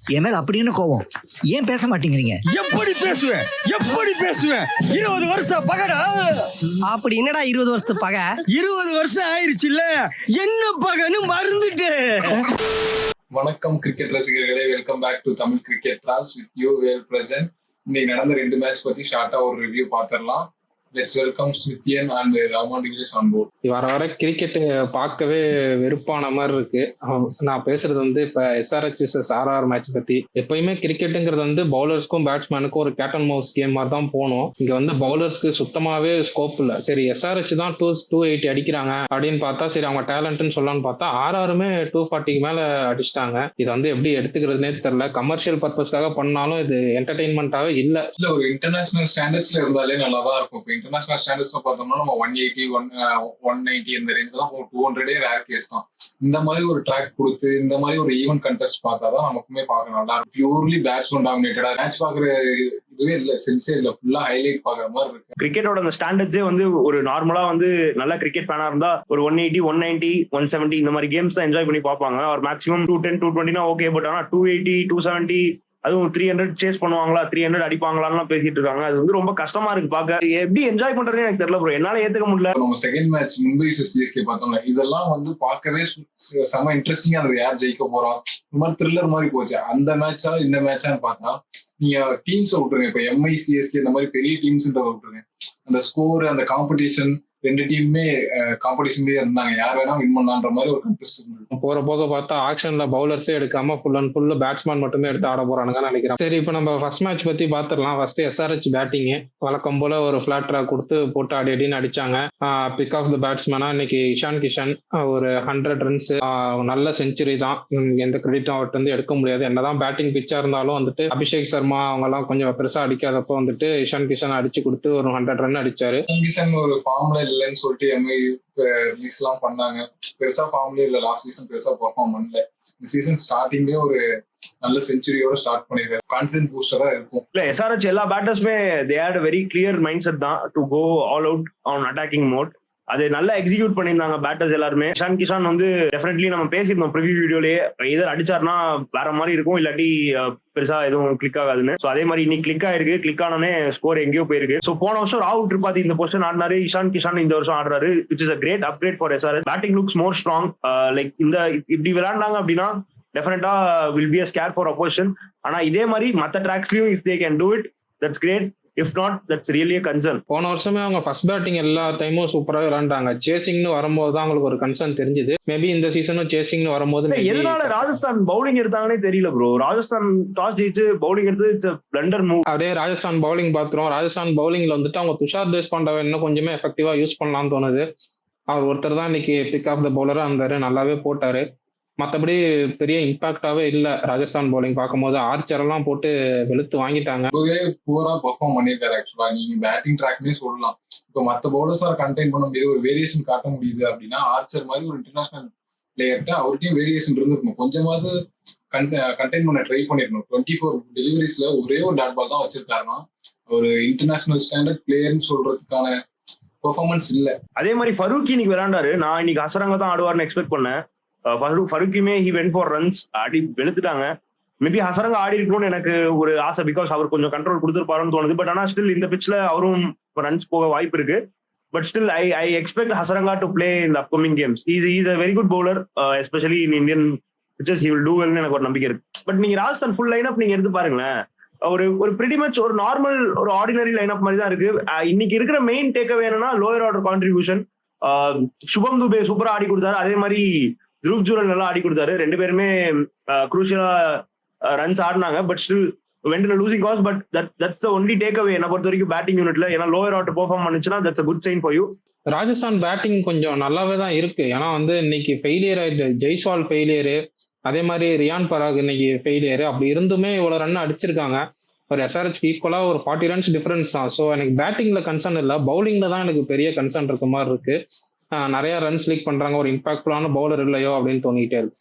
என் மேல அப்படின்னு கோவம் ஏன் பேச மாட்டேங்கிறீங்க? எப்படி பேசுவேன் 20 வருஷம் பகடா. அப்படி என்னடா 20 வருஷத்து பகை? 20 வருஷம் ஆயிருச்சுல்ல, என்ன பகன்னு மறந்துட்டு. வணக்கம் கிரிக்கெட் ரசிகர்களே, welcome back to Tamil cricket trolls with you Vel present. இன்னைக்கு நடந்த 2 மேட்ச் பத்தி ஷார்ட்டா ஒரு ரிவ்யூ பாத்திரலாம். லெட்ஸ் வெல்கம் ஸ்மித்யன் and Rahman English on board. வர கிரிக்கெட் பார்க்கவே வெறுப்பான மாதிரி இருக்கு. நான் பேசுறது வந்து இப்ப SRH vs RR மேட்ச் பத்தி. எப்பயுமே கிரிக்கெட்டுங்கிறது வந்து பவுலர்ஸ்க்கும் பேட்ஸ்மேனுக்கும் ஒரு கேட் அண்ட் மவுஸ் கேம் மாதிரி தான் போகணும். இங்க வந்து பவுலர்ஸ்க்கு சுத்தமாவே ஸ்கோப் இல்ல. சரி, SRH தான் 280 அடிக்கிறாங்க அப்படின்னு பார்த்தா, சரி அவங்க டேலண்ட்னு சொல்லலாம்னு பார்த்தா RRமே 240 மேல அடிச்சிட்டாங்க. இதை வந்து எப்படி எடுத்துக்கிறதுனே தெரியல. கமர்ஷியல் பர்பஸ்க்காக பண்ணாலும் இது என்டர்டைன்மெண்டாவே இல்ல. ஒரு இன்டர்நேஷனல் ஸ்டாண்டர்ட்ஸ்ல இருந்தாலே நல்லா தான் இருக்கும். இன்டர்நேஷனல் ஸ்டாண்டர்ட்ஸ்ல பார்த்தோம்னா நம்ம 180 190 இந்த ரேஞ்ச் தான் 200 ரேர் கேஸ் தான். இந்த மாதிரி ஒரு ட்ராக் கொடுத்து இந்த மாதிரி ஒரு ஈவென்ட் கண்டெஸ்ட் பார்த்தாதான் நமக்குமே பார்க்க நல்லா இருக்கும். பியூர்லி பேட்ஸ்மேன் டாமினேட்டடா மேட்ச் பாக்குற இதுவே இல்ல, சென்ஸே இல்ல, ஃபுல்லா ஹைலைட் பாக்குற மாதிரி இருக்கு. கிரிக்கெட்டோட அந்த ஸ்டாண்டர்ட்ஸே வந்து ஒரு நார்மலா வந்து நல்ல கிரிக்கெட் ஃபேனா இருந்தா ஒரு 180 190 170 இந்த மாதிரி கேம்ஸ் தான் என்ஜாய் பண்ணி பார்ப்பாங்க. ஒரு மேக்ஸிமம் 210 220 ஓகே. பட் ஆனா 280 270 அதுவும் 300 சேஸ் பண்ணுவாங்களா, 300 அடிப்பாங்களான்னு பேசிட்டு இருக்காங்க. அது வந்து ரொம்ப கஷ்டமா இருக்கு பாக்க. எப்படி என்ஜாய் பண்றதுன்னு எனக்கு தெரியல ப்ரோ, என்னால ஏத்துக்க முடியல. நம்ம செகண்ட் மேட்ச் மும்பை CSK பார்த்தோம்ல, இதெல்லாம் வந்து பார்க்கவே செம இன்ட்ரெஸ்டிங்கா இருந்தது. யார் ஜெயிக்க போறா, இந்த மாதிரி த்ரில்லர் மாதிரி போச்சு. அந்த மேட்சா இந்த மேட்சான்னு பார்த்தா நீங்க டீம்ஸை விட்டுருங்க. இப்ப MI CSK இந்த மாதிரி பெரிய டீம்ஸ்ன்றத விட்டுருங்க. அந்த ஸ்கோர், அந்த காம்படிஷன், 2 டீமுமே காம்படிஷன்லயே இருந்தாங்க. யார் வேணா வின் பண்ணலான்ற மாதிரி ஒரு கண்டெஸ்ட் இருந்தது. போற போக பார்த்தா ஆக்ஷன்ல பவுலர்ஸே எடுக்காம ஃபுல் அண்ட் ஃபுல் பேட்ஸ்மேன் மட்டுமே எடுத்து ஆட போறானுங்கன்னு நினைக்கிறேன். சரி, இப்ப நம்ம ஃபர்ஸ்ட் மேட்ச் பத்தி பாத்துடலாம். ஃபர்ஸ்ட் SRH பேட்டிங் வழக்கம் போல ஒரு ஃபிளாட் ட்ராக் கொடுத்து போட்டு அடின்னு அடிச்சாங்க. பிக் ஆஃப் த பேட்ஸ்மேனா இன்னைக்கு இஷான் கிஷன் ஒரு 100 ரன்ஸ், நல்ல செஞ்சுரி தான். எந்த கிரெடிட்டும் அவர்கிட்ட வந்து எடுக்க முடியாது. என்னதான் பேட்டிங் பிச்சா இருந்தாலும் வந்துட்டு அபிஷேக் சர்மா அவங்க எல்லாம் கொஞ்சம் பெருசா அடிக்காதப்போ வந்துட்டு இஷான் கிஷன் அடிச்சு கொடுத்து ஒரு 100 ரன் அடிச்சாரு. கிஷன் ஒரு ஃபார்ம்ல இல்லைன்னு சொல்லிட்டு MI ரிலீஸ் எல்லாம் பண்ணாங்க. பெருசா ஃபார்ம்லயே இல்ல, லாஸ்ட் சீசன் பெருசா பெர்ஃபார்ம் பண்ணல. இந்த சீசன் ஸ்டார்டிங்லயே ஒரு நல்ல செஞ்சுரியோட ஸ்டார்ட் பண்ணிருக்காரு. கான்ஃபிடன்ட் பூஸ்டரா இருக்கும். இல்ல, SRH எல்லா பேட்டர்ஸுமே they had a very clear mindset தான் to go all out on attacking mode. அது நல்லா எக்ஸிக்யூட் பண்ணியிருந்தாங்க பேட்டர்ஸ் எல்லாருமே. இஷான் கிஷான் வந்து டெஃபினெட்லி நம்ம பேசியிருந்தோம் ப்ரிவியூ வீடியோலயே, எதர் அடிச்சாருன்னா வேற மாதிரி இருக்கும், இல்லாட்டி பெருசா எதுவும் கிளிக் ஆகாதுன்னு. ஸோ அதே மாதிரி இன்னைக்கு கிளிக் ஆயிருக்கு. கிளிக் ஆனோடனே ஸ்கோர் எங்கேயோ போயிருக்கு. ஸோ போன வருஷம் ராகுல் திரிபாதி இந்த பொசிஷன் ஆடினாரு, இஷான் கிஷான் இந்த வருஷம் ஆடுறாரு, which is a great upgrade for SRH. Batting looks more strong. Like இந்த இப்படி விளையாண்டாங்க அப்படின்னா definitely will be a scare for opposition. ஆனா இதே மாதிரி மற்ற ட்ராக்ஸ்லயும் if they can do it, that's great. If not, that's really a concern. போன வருஷமே அவங்க ஃபர்ஸ்ட் பேட்டிங் எல்லா டைமும் சூப்பரா விளையாண்டாங்க. சேசிங்னு வரும்போது தான் அவங்களுக்கு ஒரு கன்சர்ன் தெரிஞ்சது. மேபி இந்த சீசனும் சேசிங்னு வரும்போது எதனால ராஜஸ்தான் பவுலிங் எடுத்தாங்கன்னே தெரியல ப்ரோ. ராஜஸ்தான் டாஸ் ஜெயிச்சு பவுலிங் எடுத்து இட்ஸ் a blunder move. அப்படியே ராஜஸ்தான் பவுலிங் பாத்துறோம். ராஜஸ்தான் பவுலிங்ல வந்துட்டு அவங்க துஷார் தேஷ்பாண்டே இன்னும் கொஞ்சமே எஃபெக்டிவா யூஸ் பண்ணலாம்னு தோணுது. அவர் ஒருத்தர் தான் இன்னைக்கு பிக் ஆஃப் த பவுலரா இருந்தாரு, நல்லாவே போட்டாரு. மற்றபடி பெரிய இம்பாக்டாவே இல்ல. ராஜஸ்தான் பவுலிங் பார்க்கும்போது ஆர்ச்சர் எல்லாம் போட்டு வெளுத்து வாங்கிட்டாங்க. ரொம்பவே பூரா பெர்ஃபார்ம் பண்ணிருக்காரு. ஆக்சுவலா நீங்க பேட்டிங் ட்ராக்னே சொல்லலாம். இப்போ மற்ற பவுலர்ஸால கண்டெயின் பண்ண முடியாது, ஒரு வேரியேஷன் காட்ட முடியுது அப்படின்னா ஆர்ச்சர் மாதிரி ஒரு இன்டர்நேஷனல் பிளேயர்கிட்ட அவருக்கையும் வேரியேஷன் இருந்திருக்கும். கொஞ்சமாவது கண்டெயின் பண்ண ட்ரை பண்ணிருக்கணும். 24 டெலிவரிஸ்ல ஒரே ஒரு டாட் பால் தான் வச்சிருக்காருன்னா ஒரு இன்டர்நேஷனல் ஸ்டாண்டர்ட் பிளேயர்னு சொல்றதுக்கான பெர்ஃபார்மன்ஸ் இல்ல. அதே மாதிரி ஃபரூக்கி இன்னைக்கு விளையாண்டாரு. நான் இன்னைக்கு அசரங்க தான் ஆடுவார்னு எக்ஸ்பெக்ட் பண்ணேன். ஃபரூக்கியுமே he went for runs, அடி வெளுத்துட்டாங்க. மேபி ஹசரங்க ஆடி இருக்கணும்னு எனக்கு ஒரு ஆசை, பிகாஸ் அவர் கொஞ்சம் கண்ட்ரோல் கொடுத்துருப்பாருன்னு தோணுது. பட் ஆனால் ஸ்டில் இந்த பிட்ச்ல அவரும் ரன்ஸ் போக வாய்ப்பு இருக்கு. But still I expect Hasaranga to play in the upcoming games. Is a very good bowler, especially in Indian pitches he will do well னு எனக்கு ஒரு நம்பிக்கை இருக்கு. பட் நீங்க ராஜஸ்தான் ஃபுல் லைனப் நீங்க எடுத்து பாருங்களேன், ஒரு pretty much ஒரு நார்மல் ஒரு ஆர்டினரி லைனப் மாதிரி தான் இருக்கு. இன்னைக்கு இருக்கிற மெயின் டேக்அவே என்னன்னா லோயர் ஆர்டர் கான்ட்ரிபியூஷன். சுபம் துபே சூப்பரா ஆடி கொடுத்தாரு. அதே மாதிரி த்ருவ் ஜுரல் நல்லா ஆடி கொடுத்தாரு. 2 பேருமே குரூஷியலா ரன்ஸ் ஆடினாங்க. But still went in a losing cause. But that's the only takeaway என்ன பொறுத்த வரைக்கும் பேட்டிங் யூனிட்ல. ஏன்னா லோயர் ஆர்டர் பெர்ஃபார்ம் பண்ணுச்சுன்னா that's a good sign for you. Rajasthan batting கொஞ்சம் நல்லாவே தான் இருக்கு. ஏன்னா வந்து இன்னைக்கு ஃபெயிலியர் ஆயிட்டு, ஜெய்ஸ்வால் ஃபெயிலியரு, அதே மாதிரி ரியான் பராக் இன்னைக்கு ஃபெயிலியரு. அப்படி இருந்துமே இவ்வளவு ரன் அடிச்சிருக்காங்க. ஒரு SRH ஈக்குவலா ஒரு 40 ரன்ஸ் டிஃபரன்ஸ் தான். ஸோ எனக்கு பேட்டிங்ல கன்சர்ன் இல்லை, பவுலிங்ல தான் எனக்கு பெரிய கன்சர்ன் இருக்க மாதிரி இருக்கு. நிறைய ரன்ஸ் லீக் பண்றாங்க, ஒரு இம்பாக்ட்ஃபுல்லான பவுலர் இல்லையோ அப்படின்னு தோணிட்டே இருக்கு.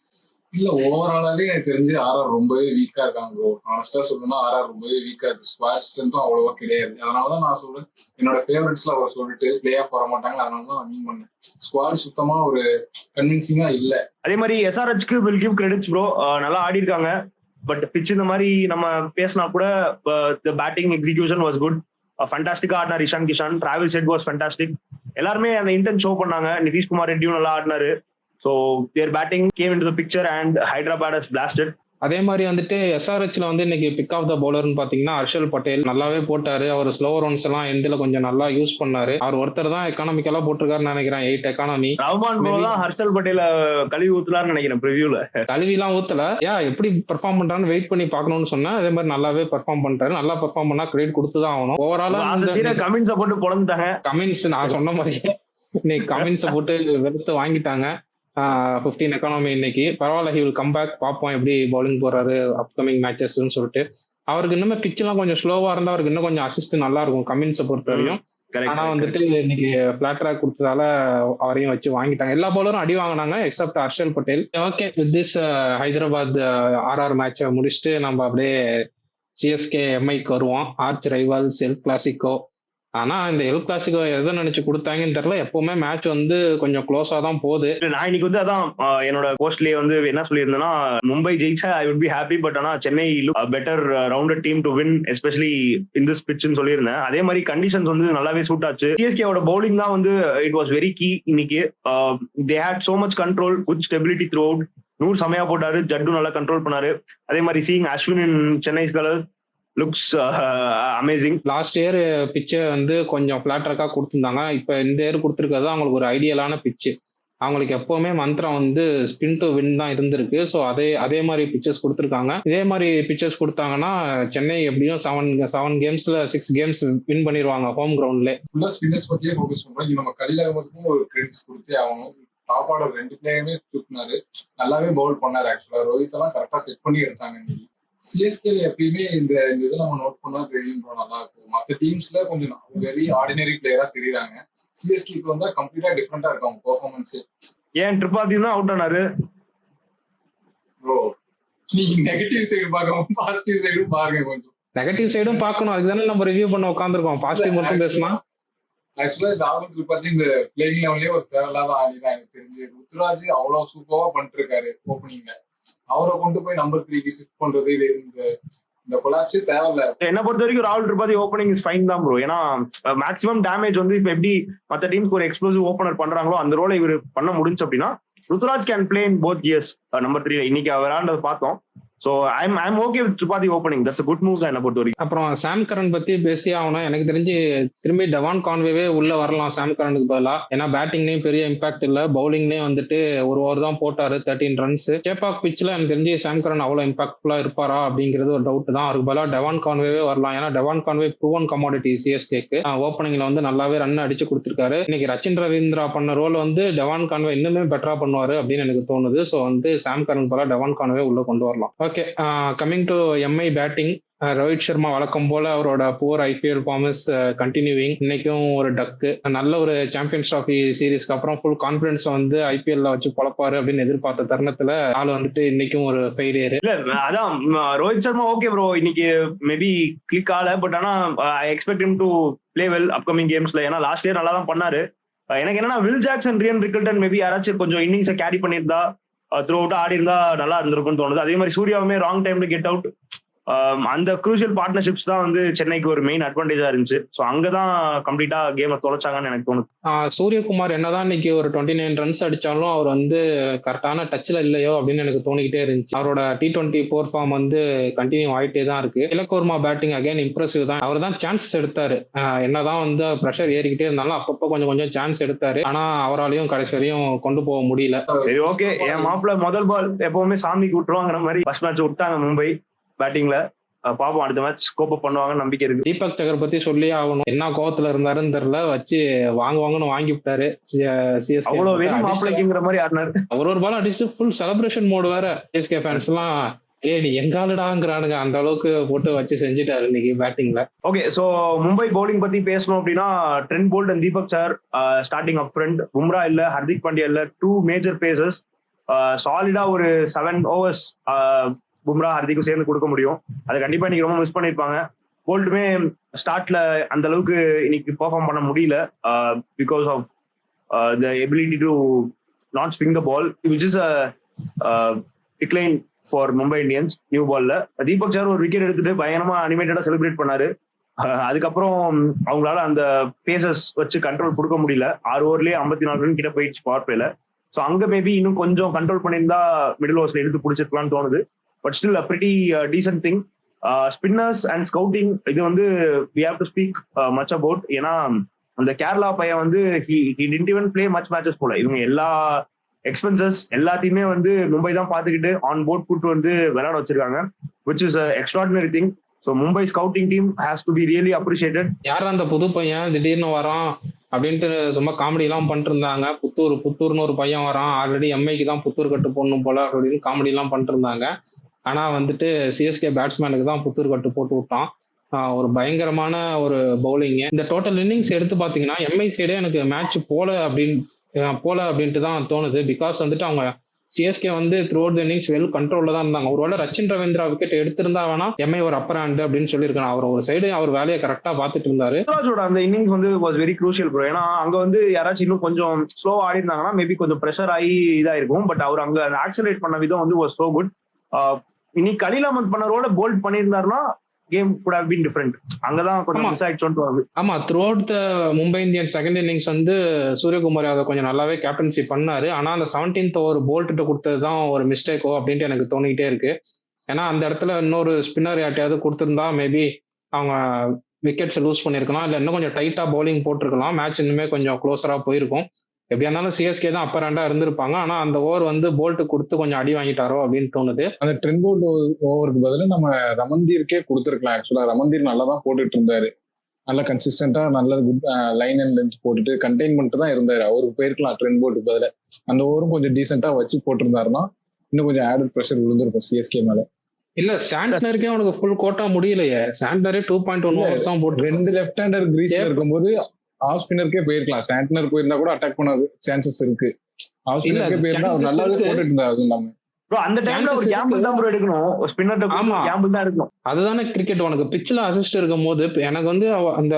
இல்ல, ஓவராலாவே எனக்கு தெரிஞ்சு RR ரொம்பவே வீக்கா இருக்காங்க ப்ரோ. ஆனஸ்டா சொல்லணும்னா RR ரொம்பவே வீக்கா இருக்கு. ஸ்குவாட் ஸ்ட்ரென்த்தும் அவ்வளவா கிடையாது. அதனாலதான் நான் சொல்றேன், என்னோட ஃபேவரட்ஸ்ல அவர் சொல்லிட்டு பிளே ஆஃப் வர மாட்டாங்க. அதனாலதான் நான் மீன் பண்ணேன். ஸ்குவாட் சுத்தமா ஒரு கன்வின்சிங்கா இல்ல. அதே மாதிரி SRHக்கு வில் கிவ் கிரெடிட்ஸ் ப்ரோ. நல்லா ஆடி இருக்காங்க. பட் பிச் இந்த மாதிரி நம்ம பேசினா கூட the batting execution was good. ஃபண்டாஸ்டிக்கா ஆடினார் Ishan Kishan. Travel set was fantastic. எல்லாருமே அந்த இன்டென்ட் ஷோ பண்ணாங்க. நிதிஷ்குமார் ரெட்டியும் நல்லா ஆடினாரு. So their batting came in to the picture and Hyderabad has blasted. அதே மாதிரி வந்துட்டு எஸ்ஆர்ஹெச்ல வந்து இன்னைக்கு பிக் ஆஃப் த பவுலர்னு பாத்தீங்கன்னா ஹர்ஷல் பட்டேல் நல்லாவே போட்டாரு. அவர் ஸ்லோவர் ரவுண்ட்ஸ் எல்லாம் எண்ட்ல கொஞ்சம் நல்லா யூஸ் பண்ணாரு. அவர் ஒருத்தர் தான் எக்கானமிக்கலா போட்டிருக்காருன்னு நினைக்கிறேன், 8 எக்கானமி. ரஹ்மான் தான் ஹர்ஷல் பட்டேல கழுவி ஊத்துலான்னு நினைக்கிறேன் ப்ரிவியூல. கழுவி எல்லாம் ஊத்தல, எப்படி பெர்ஃபார்ம் பண்றான்னு வெயிட் பண்ணி பாக்கணும்னு சொன்னா அதே மாதிரி நல்லாவே பெர்ஃபார்ம் பண்றாரு. நல்லா பெர்ஃபார்ம் பண்ணா கிரெடிட் கொடுத்துதான் ஆகணும். ஓவராலா கமின்ஸை போட்டு பொழந்துட்டாங்க. கமின்ஸ் நான் சொன்ன மாதிரி இன்னைக்கு கமின்ஸை போட்டு வெறுத்து வாங்கிட்டாங்க. 15 எக்கானமி இன்னைக்கு. பரவாயில்ல, ஹி வில் கம் பேக். பார்ப்போம் எப்படி பவுலிங் போறாரு அப்கமிங் மேட்சஸ்ன்னு சொல்லிட்டு. அவருக்கு இன்னுமே பிச் எல்லாம் கொஞ்சம் ஸ்லோவா இருந்தா அவருக்கு இன்னும் கொஞ்சம் அசிஸ்ட் நல்லா இருக்கும் கமின்ஸை பொறுத்த வரையும். ஆனா வந்துட்டு இன்னைக்கு பிளாட் ட்ராக் கொடுத்ததால அவரையும் வச்சு வாங்கிட்டாங்க. எல்லா பவுலரும் அடி வாங்கினாங்க accept Harshal Patel. Okay, with this Hyderabad RR மேட்சை முடிச்சுட்டு நம்ம அப்படியே சிஎஸ்கே எம்ஐக்கு வருவோம். Arch rivals L Clasico. ஆனா இந்த எல் கிளாசிக்கோ எதை நினைச்சு கொடுத்தாங்கன்னு தெரியல. எப்பவுமே மேட்ச் வந்து கொஞ்சம் க்ளோஸா தான் போகுது. நான் இன்னைக்கு வந்து அதான் என்னோட போஸ்ட்லயே வந்து என்ன சொல்லியிருந்தேன்னா, மும்பை ஜெயிச்சா I would be happy, but ஆனா Chennai better rounded team to win especially in this பிட்ச்னு சொல்லியிருந்தேன். அதே மாதிரி கண்டிஷன்ஸ் வந்து நல்லாவே சூட் ஆச்சு. சிஎஸ்கேவோட பவுலிங் தான் வந்து இட் வாஸ் வெரி கீ இன்னைக்கு. They had so much control, good stability throughout. 100 செமையா போட்டாரு. ஜட்டு நல்லா கண்ட்ரோல் பண்ணாரு. அதே மாதிரி seeing Ashwin in Chennai's colours looks amazing. Last year பிச்சை வந்து கொஞ்சம் ஃபிளாட் ட்ராக்கா கொடுத்துருந்தாங்க. இப்ப இந்த இயர் கொடுத்துருக்கிறது அவங்களுக்கு ஒரு ஐடியலான பிச்சு. அவங்களுக்கு எப்பவுமே மந்திரம் வந்து ஸ்பின் டு வின் தான் இருந்திருக்கு. ஸோ அதே மாதிரி பிச்சர்ஸ் கொடுத்துருக்காங்க. இதே மாதிரி பிச்சர்ஸ் கொடுத்தாங்கன்னா சென்னை எப்படியும் 7 கேம்ஸ்ல 6 கேம்ஸ் வின் பண்ணிடுவாங்க ஹோம் கிரவுண்ட்ல. ஃபுல்லா ஸ்பின்னர்ஸ் பத்தியே ஃபோக்கஸ் பண்றோம். இங்க நம்ம கலில் அகமதுக்கும் ஒரு கிரெடிட்ஸ் கொடுத்தே ஆகணும். Top order 2 பிளேயருமே தூக்குனாரு. நல்லாவே பவுல் பண்ணாரு. ஆக்சுவலா ரோஹித் எல்லாம் கரெக்டா செட் பண்ணி எடுத்தாங்க இன்னைக்கு. சிஎஸ்கேல எப்பயுமே இந்த இதை நம்ம நோட் பண்ணா தெரியும், நல்லா இருக்கும். மற்ற டீம்ஸ்ல கொஞ்சம் வெரி ஆர்டினரி பிளேயரா தெரியுறாங்க. சிஎஸ்கேக்கு வந்து கம்ப்ளீட்டா டிஃப்ரெண்டா இருக்கும் அவங்க பெர்ஃபார்மன்ஸ். ஏன் ட்ரிபாதி தான் அவுட் ஆனாரு ப்ரோ? நீங்க நெகட்டிவ் சைடு பார்க்கணும், பாசிட்டிவ் சைடும் பாருங்க. கொஞ்சம் நெகட்டிவ் சைடும் பார்க்கணும். அதுதானே நம்ம ரிவ்யூ பண்ண உட்காந்துருக்கோம். பாசிட்டிவ் மட்டும் பேசலாம். ஆக்சுவலா ராகுல் திரிபாதி இந்த பிளேயிங் லெவன்லயே ஒரு தேவையில்லாத ஆளிதான் எனக்கு தெரிஞ்சு. ருத்ராஜ் அவ்வளவு சூப்பரா பண்ணிட்டு இருக்காரு ஓப்பனிங்ல. அவரை கொண்டு போய் நம்பர் 3க்கு ஷிஃப்ட் பண்றது இந்த கொலாப்ஸே தேவையில்ல. என்ன பொறுத்த வரைக்கும் ராகுல் திரிபாதி ஓப்பனிங் இஸ் ஃபைன் தான் ப்ரோ. ஏன்னா மேக்ஸிமம் டேமேஜ் வந்து இப்ப எப்படி மற்ற டீம்ஸ்க்கு ஒரு எக்ஸ்ப்ளோசிவ் ஓப்பனர் பண்றாங்களோ அந்த ரோலை இவர் பண்ண முடிஞ்சு அப்படின்னா Ruturaj can play in both gears number 3. இன்னைக்கு அவர் ஆண்டதை பார்த்தோம். So I'm okay with Tripathi opening. That's a good move என்ன பொறுத்த வரைக்கும். அப்புறம் சாம் கரன் பத்தி பேசி ஆகணும். எனக்கு தெரிஞ்சு திரும்பி டெவான் கான்வேவே உள்ள வரலாம் சாம் கரனுக்கு பதிலா. ஏன்னா பேட்டிங்லயும் பெரிய இம்பாக்ட் இல்ல, பவுலிங்லயும் வந்துட்டு ஒரு ஓவர் தான் போட்டாரு, 13 ரன்ஸ். சேப்பாக் பிச்சில் எனக்கு தெரிஞ்சு சாம் கரன் அவ்வளவு இம்பாக்ட்ஃபுல்லா இருப்பாரா அப்படிங்கிறது ஒரு டவுட் தான். அதுக்கு பதிலா டெவான் கான்வேவே வரலாம். ஏன்னா டெவான் கான்வே ப்ரூவன் கமாடிட்டி சிஎஸ்கேக்கு. ஓப்பனிங்ல வந்து நல்லாவே ரன் அடிச்சு கொடுத்திருக்காரு. இன்னைக்கு ரச்சின் ரவீந்திரா பண்ண ரோல் வந்து டெவான் கான்வே இன்னுமே பெட்டரா பண்ணுவாரு அப்படின்னு எனக்கு தோணுது. ஸோ வந்து சாம் கரனுக்கு பதிலா டெவான் கான்வே உள்ள கொண்டு வரலாம். Okay, coming to Mi batting. Rohit Sharma வழக்கம் போல அவரோட புவர் ஐபிஎல் ஃபார்மஸ் கண்டினியூவிங். இன்னைக்கும் ஒரு டக்கு, நல்ல ஒரு சாம்பியன்ஸ் ட்ராஃபி சீரீஸ்க்கு அப்புறம் ஃபுல் கான்பிடன்ஸ் வந்து ஐபிஎல்ல வச்சு பொழப்பாரு அப்படின்னு எதிர்பார்த்த தருணத்துல ஆள் வந்துட்டு இன்னைக்கும் ஒரு ஃபெயிலியர். இல்ல அதான் ரோஹித் சர்மா ஓகே ப்ரோ, இன்னைக்கு மேபி கிளிக் ஆகல. பட் ஆனா I expect him to play well upcoming கேம்ஸ்ல. ஏன்னா லாஸ்ட் இயர் நல்லா தான் பண்ணாரு. எனக்கு என்னன்னா Will Jackson, Ryan Rickelton maybe யாராச்சும் கொஞ்சம் இன்னிங்ஸை கேரி பண்ணியிருந்தா, த்ரூ அவுட் ஆடி இருந்தா நல்லா இருந்திருக்கும்னு தோணுது. அதே மாதிரி சூர்யாவுமே ராங் டைம்ல கெட் அவுட். அந்த குரூஷியல் பார்ட்னர்ஷிப்ஸ் தான் வந்து சென்னைக்கு ஒரு மெயின் அட்வான்டேஜா இருந்துச்சு. ஸோ அங்கதான் கம்ப்ளீட்டா கேமை தொலைச்சாங்கன்னு எனக்கு தோணுது. சூரியகுமார் என்னதான் இன்னைக்கு ஒரு 29 ரன்ஸ் அடிச்சாலும் அவர் வந்து கரெக்டான டச்ல இல்லையோ அப்படின்னு எனக்கு தோணிக்கிட்டே இருந்துச்சு. அவரோட T20 போர் ஃபார்ம் வந்து கண்டினியூ ஆயிட்டே தான் இருக்கு. திலக் பேட்டிங் அகைன் இம்ப்ரெசிவ் தான். அவர் தான் சான்சஸ் எடுத்தாரு. என்னதான் வந்து ப்ரெஷர் ஏறிக்கிட்டே இருந்தாலும் அப்பப்போ கொஞ்சம் சான்ஸ் எடுத்தாரு. ஆனா அவராலையும் கடைசி வரையும் கொண்டு போக முடியல. சரி ஓகே, என் மாப்பிள்ள முதல் பால் எப்பவுமே சாமிக்கு விட்டுருவாங்கிற மாதிரி ஃபர்ஸ்ட் மேட்ச் விட்டாங்க மும்பை பேட்டிங்ல. பாப்போம் அடுத்த மேட்ச் ஸ்கோப் அப் பண்ணுவாங்கன்னு நம்பிக்கை இருக்கு. தீபக் சகர் பத்தி சொல்லியே ஆகணும். என்ன கோவத்துல இருந்தாருன்னு தெரியல, வச்சு வாங்குவாங்கன்னு வாங்கி விட்டாரு. அவ்வளவு வெறும் மாப்பிளைக்குங்கிற மாதிரி ஆடினாரு. ஒரு பால் அடிச்சு ஃபுல் செலிப்ரேஷன் மோடு வேற. சிஎஸ்கே ஃபேன்ஸ் எல்லாம் நீ எங்காலுடாங்கிறானுங்க, அந்த அளவுக்கு போட்டு வச்சு செஞ்சுட்டாரு இன்னைக்கு பேட்டிங்ல. ஓகே, சோ மும்பை பவுலிங் பத்தி பேசணும் அப்படின்னா Trent Boult and Deepak Sahar starting up front. Bumrah இல்ல, ஹர்திக் பாண்டியா இல்ல, 2 மேஜர் பேசர்ஸ். சாலிடா ஒரு 7 overs பும்ரா ஹர்திக்கும் சேர்ந்து கொடுக்க முடியும். அது கண்டிப்பா இன்னைக்கு ரொம்ப மிஸ் பண்ணிருப்பாங்க. போல்ட்டுமே ஸ்டார்ட்ல அந்த அளவுக்கு இன்னைக்கு பெர்ஃபார்ம் பண்ண முடியல because of the ability to not swing the ball, which is a decline for Mumbai Indians new பால்ல. தீபக் சார் ஒரு விக்கெட் எடுத்துட்டு பயங்கரமா அனிமேட்டடா செலிப்ரேட் பண்ணாரு. அதுக்கப்புறம் அவங்களால அந்த பேசஸ் வச்சு கண்ட்ரோல் கொடுக்க முடியல. 6 ஓவர்லயே 54 ரன் கிட்ட போயிடுச்சு பவர் பிளேல. ஸோ அங்க மேபி இன்னும் கொஞ்சம் கண்ட்ரோல் பண்ணியிருந்தா மிடில் ஓவர்ஸ்ல எடுத்து பிடிச்சிருக்கலாம்னு தோணுது. But still a pretty decent thing. Spinners and scouting இது வந்து we have to speak much about. ஏன்னா அந்த கேரளா பையன் வந்து he didn't even play much matches போல. இவங்க எல்லா எக்ஸ்பென்சஸ் எல்லாத்தையுமே வந்து மும்பை தான் பார்த்துக்கிட்டு ஆன் போர்ட் கூட்டு வந்து விளையாட வச்சிருக்காங்க, which is extraordinary thing. So Mumbai scouting team has to be really appreciated. யார் அந்த புது பையன் திடீர்னு வரான் அப்படின்ட்டு சும்மா காமெடி எல்லாம் பண்ணிட்டு இருந்தாங்க. புத்தூர்னு ஒரு பையன் வரான், ஆல்ரெடி எம்ஐக்கு தான் புத்தூர் கட்டு போடணும் போல அப்படின்னு காமெடி எல்லாம் பண்ணிட்டு இருந்தாங்க. ஆனா வந்துட்டு சிஎஸ்கே பேட்ஸ்மேனுக்கு தான் புத்தூர் கட்டு போட்டு விட்டான். ஒரு பயங்கரமான ஒரு பவுலிங். இந்த டோட்டல் இன்னிங்ஸ் எடுத்து பாத்தீங்கன்னா எம்ஐ சைடே எனக்கு மேட்ச் போல அப்படின்ட்டு தான் தோணுது. பிகாஸ் வந்துட்டு அவங்க சிஎஸ்கே வந்து த்ரூ அவுட் இன்னிங்ஸ் வெல் கண்ட்ரோல்ல தான் இருந்தாங்க. ஒருவேளை ரச்சின் ரவீந்திரா விக்கெட் எடுத்திருந்தா வேணா எம்ஐ ஒரு அப்பர் ஹேண்ட் அப்படின்னு சொல்லியிருக்காங்க. அவர் ஒரு சைடு அவர் வேலையை கரெக்டா பாத்துட்டு இருந்தாரு. ருத்ராஜோட அந்த இன்னிங்ஸ் வந்து வாஸ் வெரி க்ரூஷியல் ப்ரோ. ஏன்னா அங்க வந்து யாராச்சும் இன்னும் கொஞ்சம் ஸ்லோவா ஆடி இருந்தாங்கன்னா மேபி கொஞ்சம் ப்ரெஷர் ஆகி இதா இருக்கும். பட் அவர் அங்க ஆக்சலேட் பண்ண விதம் வந்து வாஸ் சோ குட். இன்னைக்கு கலீல் அஹ்மத் பண்ண ரோல போல்ட் பண்ணியிருந்தாருன்னா game could have been different. அங்கதான் கொஞ்சம் மிஸ் ஆயிடுச்சோன்னு வருது. ஆமா, through out the Mumbai Indians second innings வந்து சூரியகுமார் யாதவ் கொஞ்சம் நல்லாவே கேப்டன்சி பண்ணாரு. ஆனா அந்த 17th ஓவர் போல்ட்டு கொடுத்ததுதான் ஒரு மிஸ்டேக்கோ அப்படின்ட்டு எனக்கு தோணிக்கிட்டே இருக்கு. ஏன்னா அந்த இடத்துல இன்னொரு ஸ்பின்னர் யார்ட்டையாவது கொடுத்திருந்தா மேபி அவங்க விக்கெட்ஸ் லூஸ் பண்ணிருக்கலாம், இல்ல இன்னும் கொஞ்சம் டைட்டா பவுலிங் போட்டிருக்கலாம், மேட்ச் இன்னுமே கொஞ்சம் க்ளோஸரா போயிருக்கும். எப்படியா இருந்தாலும் சிஎஸ்கே தான் அப்பர் ஹேண்டா இருந்திருப்பாங்க. ஆனா அந்த ஓவர் வந்து போல்ட் கொடுத்து கொஞ்சம் அடி வாங்கிட்டாரோ அப்படின்னு தோணுது. அந்த ட்ரெண்ட் போல்ட் ஓவருக்கு பதிலா நம்ம ரமன்தீருக்கே கொடுத்துருக்கலாம். ஆக்சுவலா ரமன்தீர் நல்லா தான் போட்டுட்டு இருந்தாரு, நல்லா கன்சிஸ்டன்டா நல்ல குட் லைன் அண்ட் லென்த் போட்டுட்டு கண்டெயின் பண்ணிட்டு தான் இருந்தாரு. அவருக்கு போயிருக்கலாம் ட்ரெண்ட் போல்ட்டுக்கு பதிலா. அந்த ஓவரும் கொஞ்சம் டீசென்டா வச்சு போட்டிருந்தாருன்னா இன்னும் கொஞ்சம் ஆடட் ப்ரெஷர் விழுந்திருக்கும் சிஎஸ்கே மேல. இல்ல சாண்ட்னருக்கே அவனுக்கு ஃபுல் கோட்டா முடியலையே. சாண்ட்னரே 2.1 ஓவர்ஸ் தான் போட்டு 2 லெஃப்ட் ஹேண்டர் கிரீஸ்ல இருக்கும்போது ஆஃப் ஸ்பின்னருக்கே போயிருக்கலாம். சாண்ட்னர் போயிருந்தா கூட அட்டாக் பண்ண சான்சஸ் இருக்கு. ஆஃப் ஸ்பின்னருக்கே போயிருந்தா அவர் நல்லாவே போட்டுட்டு இருந்தாரு. அதுவும் இல்லாம அந்த டைம்ல ஒரு கேம்பிள் தான் ப்ரோ எடுக்கணும். ஸ்பின்னர் கேம்பிள் தான் எடுக்கணும். அதுதானே கிரிக்கெட். உனக்கு பிச்சில் அசிஸ்ட் இருக்கும் போது எனக்கு வந்து அந்த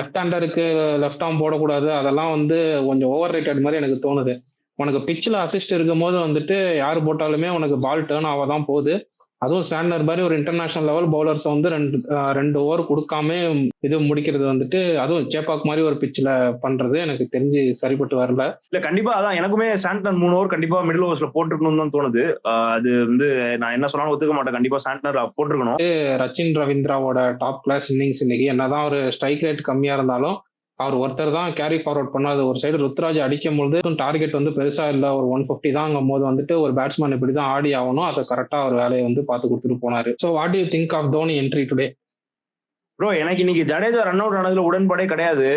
லெஃப்ட் ஹேண்டருக்கு லெஃப்ட் ஆர்ம் போடக்கூடாது, அதெல்லாம் வந்து கொஞ்சம் ஓவர் ரேட்டட் மாதிரி எனக்கு தோணுது. உனக்கு பிச்சில் அசிஸ்ட் இருக்கும் போது வந்துட்டு யார் போட்டாலுமே உனக்கு பால் டேர்ன் ஆகாதான் போகுது. அதுவும் சாண்ட்னர் மாதிரி ஒரு இன்டர்நேஷனல் லெவல் பவுலர்ஸ் வந்து 2 ஓவர் கொடுக்காம இது முடிக்கிறது வந்துட்டு, அதுவும் சேப்பாக் மாதிரி ஒரு பிச்சில் பண்றது எனக்கு தெரிஞ்சு சரிப்பட்டு வரல. இல்ல கண்டிப்பா அதான் எனக்குமே சாண்ட்னர் 3 ஓவர் கண்டிப்பா மிடில் ஓவர்ஸ்ல போட்டிருக்கணும்னு தான் தோணுது. அது வந்து நான் என்ன சொன்னாலும் ஒத்துக்க மாட்டேன். கண்டிப்பா சாண்ட்னர் போட்டிருக்கணும். ரச்சின் ரவீந்திராவோட டாப் கிளாஸ் இன்னிங்ஸ் இன்னைக்கு. என்னதான் ஒரு ஸ்ட்ரைக் ரேட் கம்மியா இருந்தாலும் அவர் ஒருத்தர் தான் கேரி ஃபார்வர்ட் பண்ணாது. ஒரு சைடு ருத்ராஜ் அடிக்கும் போது டார்கெட் வந்து பெருசா இல்லை, ஒரு 150 தாங்கும் போது வந்துட்டு ஒரு பேட்ஸ்மேன் இப்படிதான் ஆடி ஆகணும், அதை கரெக்டா ஒரு வேலையை வந்து பார்த்து கொடுத்துட்டு போனாரு. So what you think of Dhoni entry today? Bro எனக்கு இன்னைக்கு ஜடேஜா ரன் அவுட் ஆனதுல உடன்பாடே கிடையாது.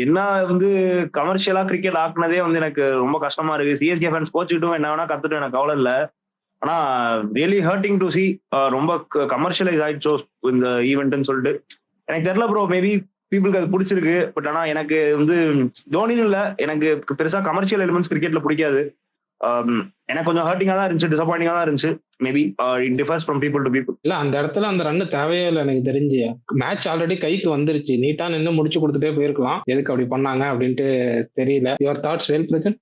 என்ன வந்து கமர்ஷியலா கிரிக்கெட் ஆக்குனதே வந்து எனக்கு ரொம்ப கஷ்டமா இருக்கு. சிஎஸ்கே ஃபேன்ஸ் கோச்சுக்கிட்டும் என்ன வேணா கத்துட்டும் எனக்கு கவலை இல்லை. ஆனா ரியலி ஹர்ட்டிங் டு சி ரொம்ப கமர்ஷியலைஸ் ஆயிடுச்சோ இந்த ஈவெண்ட்னு சொல்லிட்டு எனக்கு தெரியல ப்ரோ. மேபி பீப்புளுக்கு அது பிடிச்சிருக்கு. பட் ஆனா எனக்கு வந்து தோனின்னு இல்லை, எனக்கு பெருசா கமர்ஷியல் எலிமெண்ட்ஸ் கிரிக்கெட்ல பிடிக்காது. எனக்கு கொஞ்சம் ஹர்ட்டிங்கா தான் இருந்துச்சு, டிசப்பாயிண்டிங்கா தான் இருந்துச்சு. Maybe it differs from people to people. இல்ல அந்த இடத்துல அந்த ரன் தேவையே இல்லை எனக்கு தெரிஞ்சு. மேட்ச் ஆல்ரெடி கைக்கு வந்துருச்சு, நீட்டா நின்று முடிச்சு கொடுத்துட்டே போயிருக்கலாம். எதுக்கு அப்படி பண்ணாங்க அப்படின்ட்டு தெரியல. யுவர் தாட்ஸ் வேல் பிரச்சன்?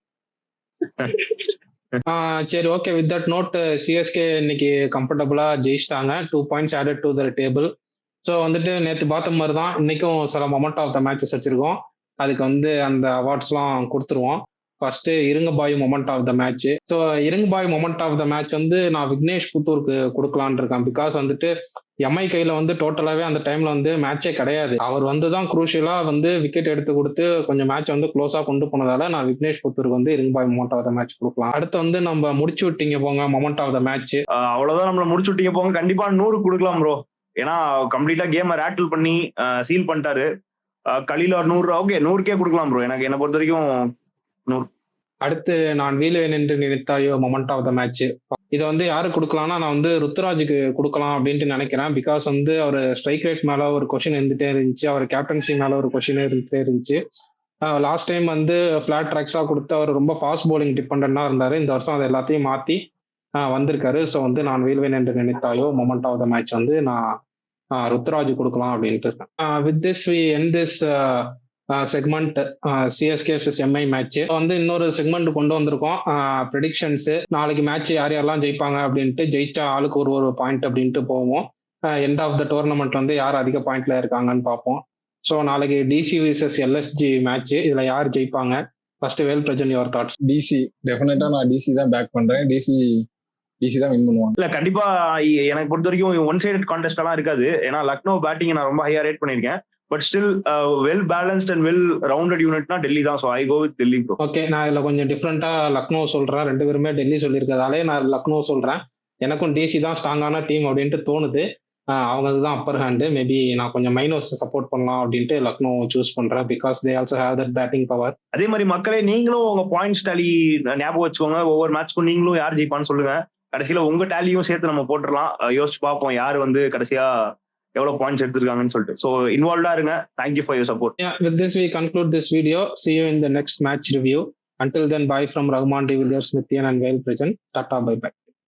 சரி, okay. With that note CSK இன்னைக்கு கம்ஃபர்டபுளா ஜெயிச்சிட்டாங்க. 2 points added to the table. So வந்துட்டு நேற்று பார்த்த மாதிரி தான் இன்னைக்கும் சில மொமெண்ட் ஆஃப் த மேட்சஸ் வச்சிருக்கோம். அதுக்கு வந்து அந்த அவார்ட்ஸ்லாம் கொடுத்துருவோம். ஃபர்ஸ்ட் இருங்கபாய் moment of the match. So இருங்கபாய் மொமெண்ட் ஆஃப் த மேட்ச் வந்து நான் விக்னேஷ் புத்தூருக்கு கொடுக்கலான் இருக்கேன். பிகாஸ் வந்துட்டு எம்ஐ கையில வந்து டோட்டலாவே அந்த டைம்ல வந்து மேட்சே கிடையாது. அவர் வந்து தான் குரூஷியலா வந்து விக்கெட் எடுத்து கொடுத்து கொஞ்சம் மேட்ச் வந்து க்ளோஸா கொண்டு போனதால நான் விக்னேஷ் புத்தூருக்கு வந்து இருங்கபாய் மொமெண்ட் ஆஃப் த மேட்ச் கொடுக்கலாம். அடுத்து வந்து நம்ம முடிச்சு விட்டீங்க போங்க மொமெண்ட் ஆஃப் த மேட்ச். அவ்வளவுதான், நம்மள முடிச்சு விட்டீங்க போங்க. கண்டிப்பா 100 கொடுக்கலாம் ப்ரோ. ஏன்னா கம்ப்ளீட்டா கேமை ரேட்டில் பண்ணி சீல் பண்ணிட்டாரு. கலீல் ஒரு 100, ஓகே 100க்கே கொடுக்கலாம் ப்ரோ. எனக்கு என்ன பொறுத்த வரைக்கும் 100. அடுத்து நான் வீலுவேன் என்று நினைத்தாயோ மொமெண்ட் ஆஃப் த மேட்ச். இதை வந்து யாரு கொடுக்கலாம்னா நான் வந்து ருத்ராஜுக்கு கொடுக்கலாம் அப்படின்ட்டு நினைக்கிறேன். பிகாஸ் வந்து அவர் ஸ்ட்ரைக் ரேட் மேல ஒரு கொஸ்டின் இருந்துட்டே இருந்துச்சு, அவர் கேப்டன்சி மேல ஒரு கொஸ்டின் இருந்துட்டே இருந்துச்சு. லாஸ்ட் டைம் வந்து ஃபிளாட் ட்ராக்ஸா கொடுத்து அவர் ரொம்ப ஃபாஸ்ட் பவுலிங் டிபெண்டா இருந்தாரு. இந்த வருஷம் அதை எல்லாத்தையும் மாத்தி வந்திருக்காரு. ஸோ வந்து நான் வீல்வேன் என்று நினைத்தாயோ மொமெண்ட் ஆஃப் த மேட்ச் வந்து நான் ருத்ராஜ் கொடுக்கலாம் அப்படின்ட்டு இருக்கேன். With this we end this segment CSK vs MI match வந்து இன்னொரு செக்மெண்ட் கொண்டு வந்திருக்கோம். ப்ரெடிக்ஷன்ஸ் நாளைக்கு மேட்ச் யார் யாரெல்லாம் ஜெயிப்பாங்க அப்படின்ட்டு, ஜெயிச்சா ஆளுக்கு ஒரு பாயிண்ட் அப்படின்ட்டு போவோம். எண்ட் ஆஃப் த டோர்னமெண்ட் வந்து யார் அதிக பாயிண்ட்ல இருக்காங்கன்னு பார்ப்போம். ஸோ நாளைக்கு டிசி vs எல்எஸ்ஜி மேட்ச், இதுல யார் ஜெயிப்பாங்க? First Vel Prajan your thoughts. DC டெஃபினட்டா நான் டிசி தான் பேக் பண்றேன். டிசி தான் வின் பண்ணுவாங்க. இல்ல கண்டிப்பா எனக்கு பொறுத்த வரைக்கும் ஒன் சைடட் கான்டெஸ்ட் எல்லாம் இருக்காது. ஏன்னா லக்னோ பேட்டிங் நான் ரொம்ப ஹையா ரேட் பண்ணிருக்கேன். But still well balanced and well rounded யூனிட்னா டெல்லி தான். So I go with Delhi. Okay, நான் இதுல கொஞ்சம் டிஃப்ரெண்டா லக்னோ சொல்றேன். 2 பேருமே டெல்லி சொல்லியிருக்கிறதாலே நான் லக்னோ சொல்றேன். எனக்கும் டிசி தான் ஸ்ட்ராங்கான டீம் அப்படின்ட்டு தோணுது. அவங்களுக்கு தான் அப்பர் ஹேண்டு. மேபி நான் கொஞ்சம் மைனோஸ் சப்போர்ட் பண்ணலாம் அப்படின்ட்டு லக்னோ சூஸ் பண்றேன். Because they also have that batting power. அதே மாதிரி மக்களே நீங்களும் உங்க பாயிண்ட்ஸ் டேலி ஞாபகம் வச்சுக்கோங்க. ஒவ்வொரு மேட்ச்க்கும் நீங்களும் யார் ஜெயிப்பான்னு சொல்லுங்க. கடைசியில உங்க டேலியும் சேர்த்து நம்ம போட்டுடலாம். யோசிச்சு பார்ப்போம் யார் வந்து கடைசியா எவ்வளவு பாயிண்ட்ஸ் எடுத்திருக்காங்கன்னு சொல்லிட்டு. ஸோ இன்வால்வ்டா இருங்க. Thank you for your support. With this we conclude this video. See you in the next match review. Until then, bye from Rahman, De Villiers, Nithyan and Vail Prajan. Tata, bye bye.